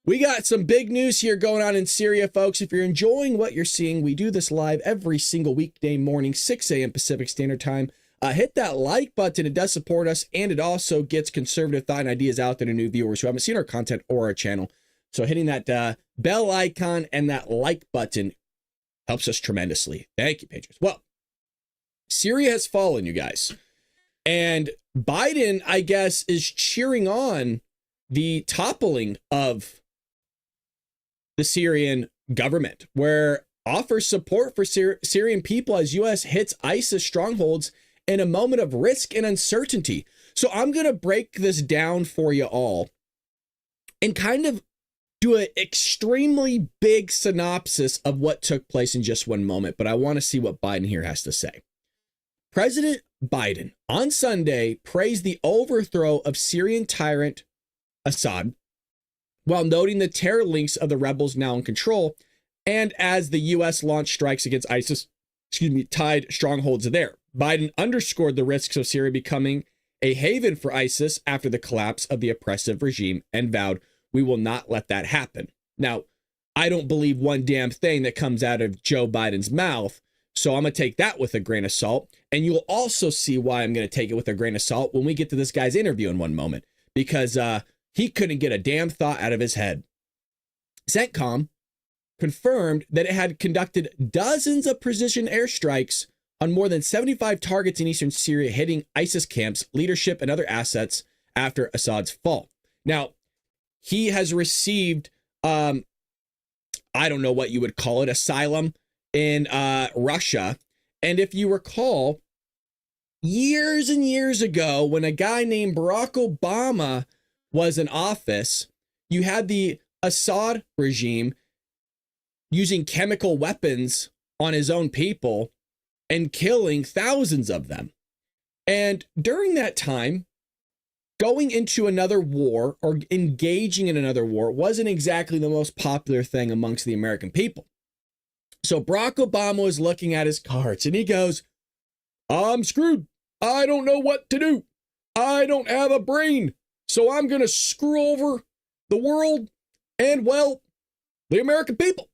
We got some big news here going on in Syria, folks. If you're enjoying what you're seeing, we do this live every single weekday morning, 6 a.m. Pacific Standard Time. Hit that like button. It does support us, and it also gets conservative thought and ideas out there to new viewers who haven't seen our content or our channel. So hitting that bell icon and that like button helps us tremendously. Thank you, patrons. Well, Syria has fallen, you guys. And Biden, I guess, is cheering on the toppling of the Syrian government, where offers support for Syrian people as U.S. hits ISIS strongholds in a moment of risk and uncertainty. So I'm going to break this down for you all and kind of do an extremely big synopsis of what took place in just one moment. But I want to see what Biden here has to say. President Biden on Sunday praised the overthrow of Syrian tyrant Assad, while noting the terror links of the rebels now in control, and as the U.S. launched strikes against ISIS, tied strongholds there. Biden underscored the risks of Syria becoming a haven for ISIS after the collapse of the oppressive regime and vowed, "We will not let that happen." Now, I don't believe one damn thing that comes out of Joe Biden's mouth, so I'm going to take that with a grain of salt, and you'll also see why I'm going to take it with a grain of salt when we get to this guy's interview in one moment, because he couldn't get a damn thought out of his head. CENTCOM confirmed that it had conducted dozens of precision airstrikes on more than 75 targets in eastern Syria, hitting ISIS camps, leadership, and other assets after Assad's fall. Now, he has received, I don't know what you would call it, asylum in Russia. And if you recall, years and years ago, when a guy named Barack Obama was in office, you had the Assad regime using chemical weapons on his own people and killing thousands of them. And during that time, going into another war or engaging in another war wasn't exactly the most popular thing amongst the American people. So Barack Obama was looking at his cards and he goes, "I'm screwed. I don't know what to do. I don't have a brain. So I'm going to screw over the world and, well, the American people.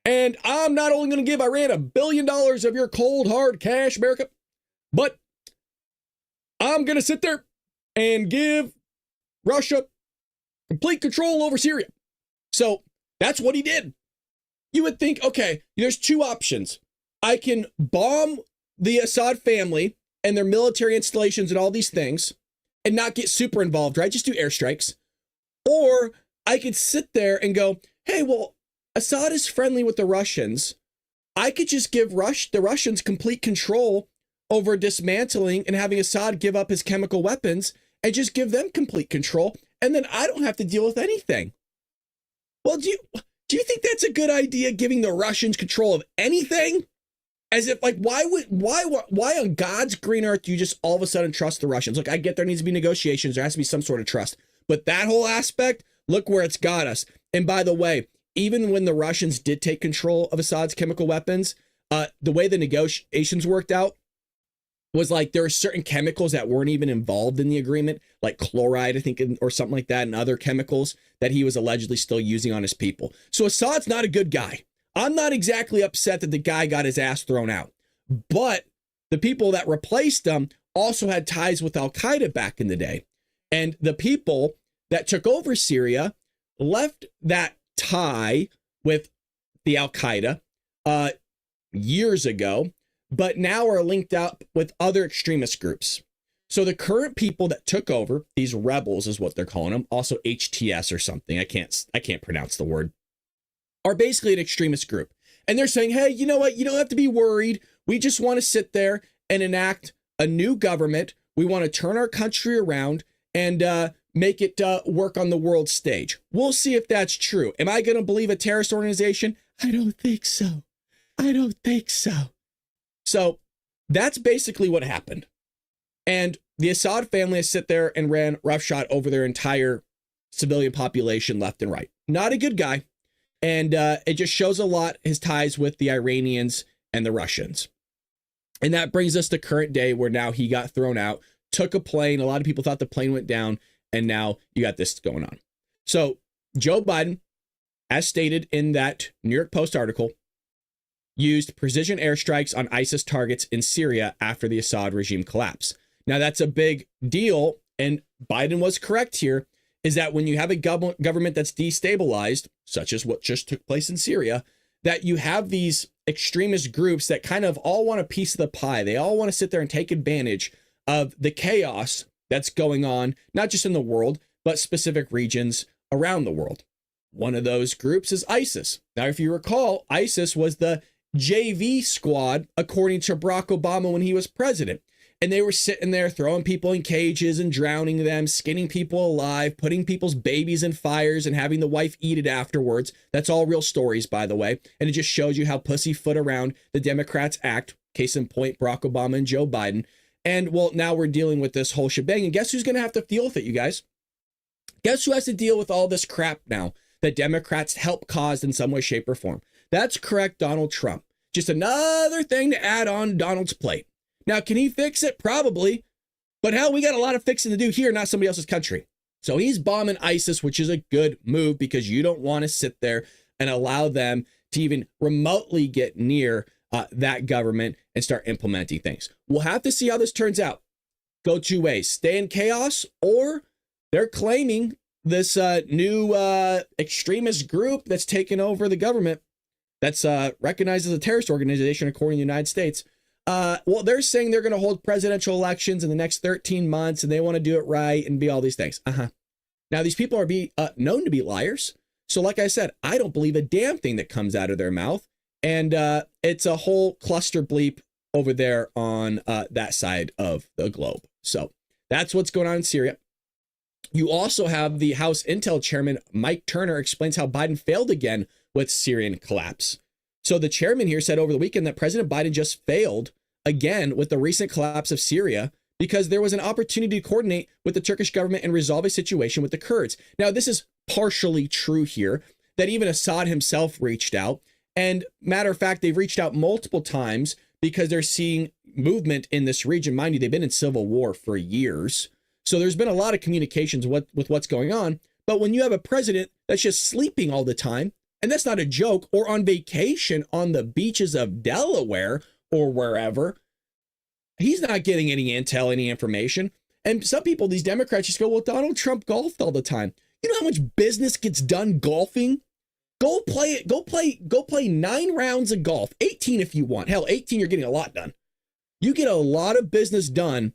And I'm not only going to give Iran $1 billion of your cold, hard cash, America, but I'm going to sit there and give Russia complete control over Syria." So that's what he did. You would think, okay, there's two options. I can bomb the Assad family and their military installations and all these things and not get super involved, right? Just do airstrikes. Or I could sit there and go, hey, well, Assad is friendly with the Russians. I could just give the Russians complete control over dismantling and having Assad give up his chemical weapons and just give them complete control. And then I don't have to deal with anything. Well, do you think that's a good idea, giving the Russians control of anything? As if, like, why on God's green earth do you just all of a sudden trust the Russians? Look, I get there needs to be negotiations. There has to be some sort of trust. But that whole aspect, look where it's got us. And by the way, even when the Russians did take control of Assad's chemical weapons, the way the negotiations worked out was like there are certain chemicals that weren't even involved in the agreement, like chloride, I think, or something like that, and other chemicals that he was allegedly still using on his people. So Assad's not a good guy. I'm not exactly upset that the guy got his ass thrown out, but the people that replaced him also had ties with Al-Qaeda back in the day. And the people that took over Syria left that tie with the Al-Qaeda years ago, but now are linked up with other extremist groups. So the current people that took over, these rebels is what they're calling them, also HTS or something, I can't pronounce the word, are basically an extremist group. And they're saying, hey, you know what? You don't have to be worried. We just want to sit there and enact a new government. We want to turn our country around and make it work on the world stage. We'll see if that's true. Am I going to believe a terrorist organization? I don't think so. I don't think so. So that's basically what happened. And the Assad family has sit there and ran roughshod over their entire civilian population left and right. Not a good guy. And it just shows a lot his ties with the Iranians and the Russians. And that brings us to current day, where now he got thrown out, took a plane. A lot of people thought the plane went down, and now you got this going on. So Joe Biden, as stated in that New York Post article, used precision airstrikes on ISIS targets in Syria after the Assad regime collapse. Now, that's a big deal, and Biden was correct here, is that when you have a government that's destabilized, such as what just took place in Syria, that you have these extremist groups that kind of all want a piece of the pie. They all want to sit there and take advantage of the chaos that's going on, not just in the world, but specific regions around the world. One of those groups is ISIS. Now, if you recall, ISIS was the JV squad, according to Barack Obama when he was president. And they were sitting there throwing people in cages and drowning them, skinning people alive, putting people's babies in fires and having the wife eat it afterwards. That's all real stories, by the way. And it just shows you how pussyfoot around the Democrats act. Case in point, Barack Obama and Joe Biden. And well, now we're dealing with this whole shebang. And guess who's going to have to deal with it, you guys? Guess who has to deal with all this crap now that Democrats help cause in some way, shape, or form? That's correct, Donald Trump. Just another thing to add on Donald's plate. Now, can he fix it? Probably. But hell, we got a lot of fixing to do here, not somebody else's country. So he's bombing ISIS, which is a good move because you don't want to sit there and allow them to even remotely get near that government and start implementing things. We'll have to see how this turns out. Go two ways. Stay in chaos, or they're claiming this new extremist group that's taken over the government that's recognized as a terrorist organization according to the United States. Well, they're saying they're going to hold presidential elections in the next 13 months and they want to do it right and be all these things. Now, these people are known to be liars. So like I said, I don't believe a damn thing that comes out of their mouth. And it's a whole cluster bleep over there on that side of the globe. So that's what's going on in Syria. You also have the House Intel chairman, Mike Turner, explains how Biden failed again with Syrian collapse. So the chairman here said over the weekend that President Biden just failed again with the recent collapse of Syria because there was an opportunity to coordinate with the Turkish government and resolve a situation with the Kurds. Now, this is partially true here, that even Assad himself reached out. And matter of fact, they've reached out multiple times because they're seeing movement in this region. Mind you, they've been in civil war for years. So there's been a lot of communications with what's going on. But when you have a president that's just sleeping all the time, and that's not a joke, or on vacation on the beaches of Delaware or wherever, he's not getting any intel, any information. And some people, these Democrats, just go, well, Donald Trump golfed all the time. You know how much business gets done golfing? Go play it. Go play 9 rounds of golf, 18 if you want. Hell, 18, you're getting a lot done. You get a lot of business done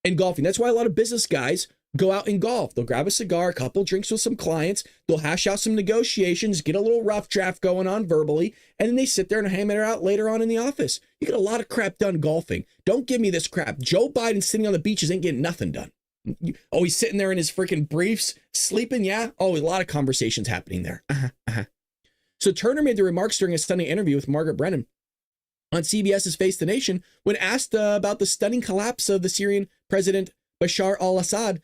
in golfing. That's why a lot of business guys go out and golf. They'll grab a cigar, a couple drinks with some clients. They'll hash out some negotiations, get a little rough draft going on verbally, and then they sit there and hammer it out later on in the office. You get a lot of crap done golfing. Don't give me this crap. Joe Biden sitting on the beaches ain't getting nothing done. Oh, he's sitting there in his freaking briefs, sleeping. Yeah. Oh, a lot of conversations happening there. So Turner made the remarks during a Sunday interview with Margaret Brennan on CBS's Face the Nation when asked about the stunning collapse of the Syrian president Bashar al-Assad,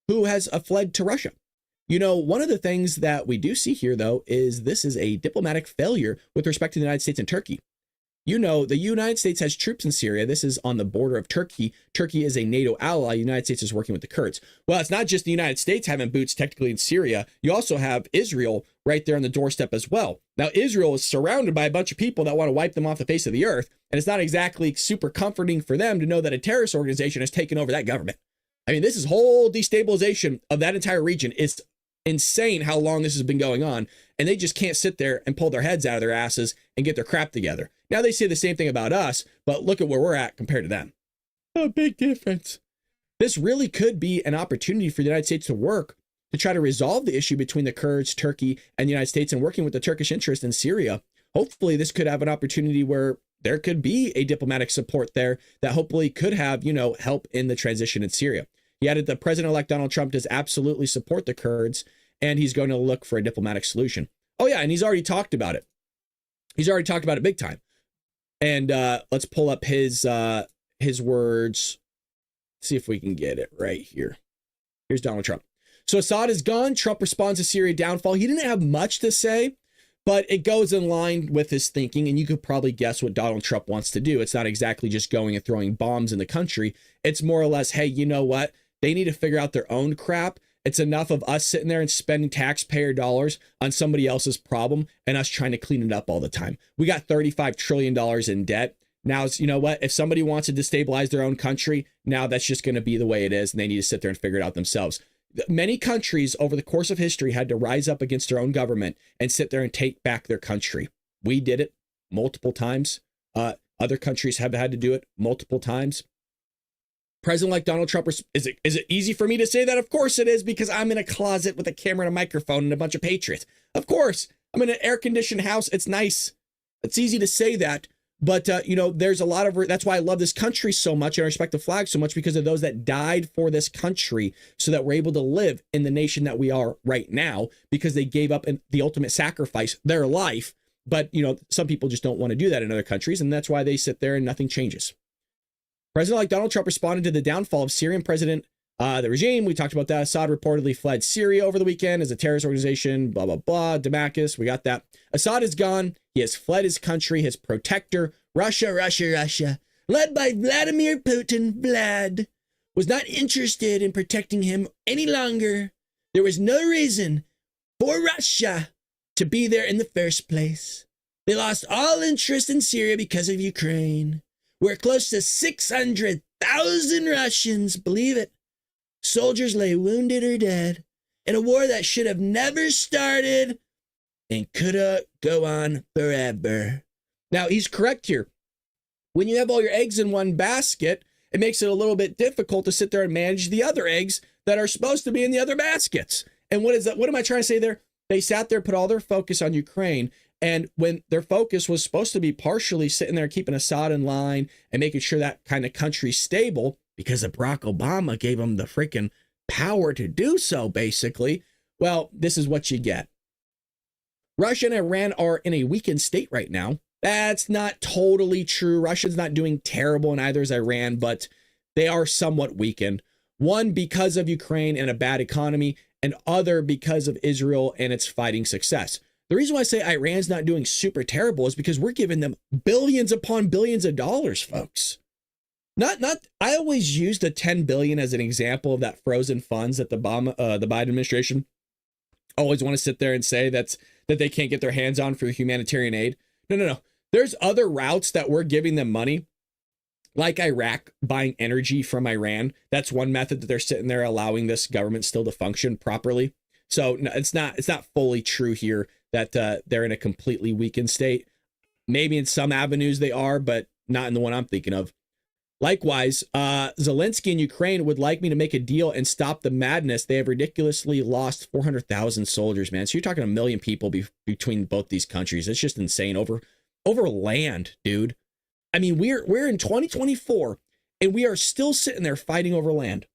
who has fled to Russia. You know, one of the things that we do see here, though, is this is a diplomatic failure with respect to the United States and Turkey. You know, the United States has troops in Syria. This is on the border of Turkey. Turkey is a NATO ally. The United States is working with the Kurds. Well, it's not just the United States having boots technically in Syria. You also have Israel right there on the doorstep as well. Now, Israel is surrounded by a bunch of people that want to wipe them off the face of the earth. And it's not exactly super comforting for them to know that a terrorist organization has taken over that government. I mean, this is whole destabilization of that entire region. It's insane how long this has been going on. And they just can't sit there and pull their heads out of their asses and get their crap together. Now they say the same thing about us, but look at where we're at compared to them. A big difference. This really could be an opportunity for the United States to work to try to resolve the issue between the Kurds, Turkey, and the United States, and working with the Turkish interest in Syria. Hopefully this could have an opportunity where there could be a diplomatic support there that hopefully could have, you know, help in the transition in Syria. He added that President-elect Donald Trump does absolutely support the Kurds, and he's going to look for a diplomatic solution. Oh yeah, and he's already talked about it. He's already talked about it big time. And let's pull up his words. See if we can get it right here. Here's Donald Trump. So Assad is gone. Trump responds to Syria downfall. He didn't have much to say, but it goes in line with his thinking. And you could probably guess what Donald Trump wants to do. It's not exactly just going and throwing bombs in the country. It's more or less, hey, you know what? They need to figure out their own crap. It's enough of us sitting there and spending taxpayer dollars on somebody else's problem and us trying to clean it up all the time. We got $35 trillion in debt. Now, you know what? If somebody wants to destabilize their own country, now that's just going to be the way it is, and they need to sit there and figure it out themselves. Many countries over the course of history had to rise up against their own government and sit there and take back their country. We did it multiple times. Other countries have had to do it multiple times. President like Donald Trump, is it easy for me to say that? Of course it is, because I'm in a closet with a camera and a microphone and a bunch of patriots. Of course, I'm in an air-conditioned house. It's nice. It's easy to say that. But, there's a lot of, that's why I love this country so much and I respect the flag so much, because of those that died for this country so that we're able to live in the nation that we are right now, because they gave up the ultimate sacrifice, their life. But, some people just don't want to do that in other countries. And that's why they sit there and nothing changes. President like Donald Trump responded to the downfall of Syrian president, the regime. We talked about that. Assad reportedly fled Syria over the weekend as a terrorist organization, blah, blah, blah. Damascus, we got that. Assad is gone. He has fled his country, his protector, Russia, led by Vladimir Putin. Vlad was not interested in protecting him any longer. There was no reason for Russia to be there in the first place. They lost all interest in Syria because of Ukraine, where close to 600,000 Russians, believe it, soldiers lay wounded or dead in a war that should have never started and could go on forever. Now, he's correct here. When you have all your eggs in one basket, it makes it a little bit difficult to sit there and manage the other eggs that are supposed to be in the other baskets. And what is that? What am I trying to say there? They sat there, put all their focus on Ukraine. And when their focus was supposed to be partially sitting there keeping Assad in line and making sure that kind of country's stable, because of Barack Obama gave them the freaking power to do so, basically. Well, this is what you get. Russia and Iran are in a weakened state right now. That's not totally true. Russia's not doing terrible, and either is Iran, but they are somewhat weakened. One, because of Ukraine and a bad economy, and other because of Israel and its fighting success. The reason why I say Iran's not doing super terrible is because we're giving them billions upon billions of dollars, folks. I always use the 10 billion as an example of that frozen funds that the Biden administration always want to sit there and say that they can't get their hands on for humanitarian aid. No. There's other routes that we're giving them money, like Iraq buying energy from Iran. That's one method that they're sitting there allowing this government still to function properly. So no, it's not fully true here that they're in a completely weakened state. Maybe in some avenues they are, but not in the one I'm thinking of. Likewise, Zelensky in Ukraine would like me to make a deal and stop the madness. They have ridiculously lost 400,000 soldiers, man. So you're talking 1 million people between both these countries. It's just insane over land, dude. I mean, we're in 2024 and we are still sitting there fighting over land.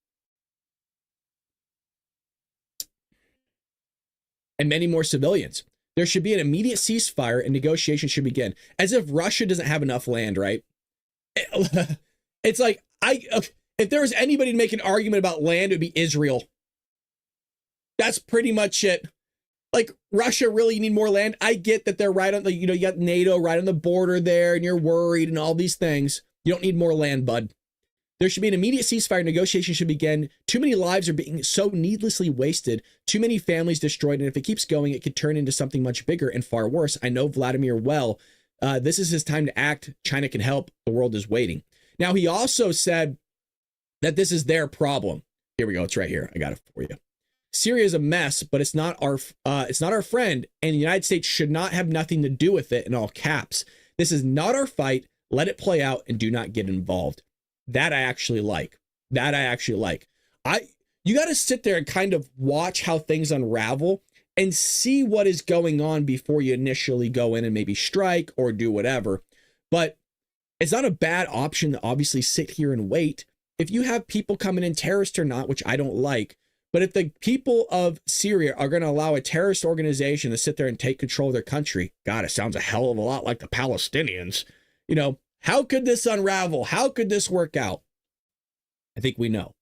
And many more civilians. There should be an immediate ceasefire and negotiations should begin. As if Russia doesn't have enough land, right? It's like, if there was anybody to make an argument about land, it would be Israel. That's pretty much it. Like, Russia really need more land. I get that they're right on the, you got NATO right on the border there and you're worried and all these things. You don't need more land, bud. There should be an immediate ceasefire. Negotiations should begin. Too many lives are being so needlessly wasted. Too many families destroyed. And if it keeps going, it could turn into something much bigger and far worse. I know Vladimir well. This is his time to act. China can help. The world is waiting. Now, he also said that this is their problem. Here we go. It's right here. I got it for you. Syria is a mess, but it's not our friend, and the United States should not have nothing to do with it in all caps. This is not our fight. Let it play out and do not get involved. That I actually like. You got to sit there and kind of watch how things unravel and see what is going on before you initially go in and maybe strike or do whatever. But it's not a bad option to obviously sit here and wait. If you have people coming in, terrorists or not, which I don't like, but if the people of Syria are going to allow a terrorist organization to sit there and take control of their country, God, it sounds a hell of a lot like the Palestinians. How could this unravel? How could this work out? I think we know.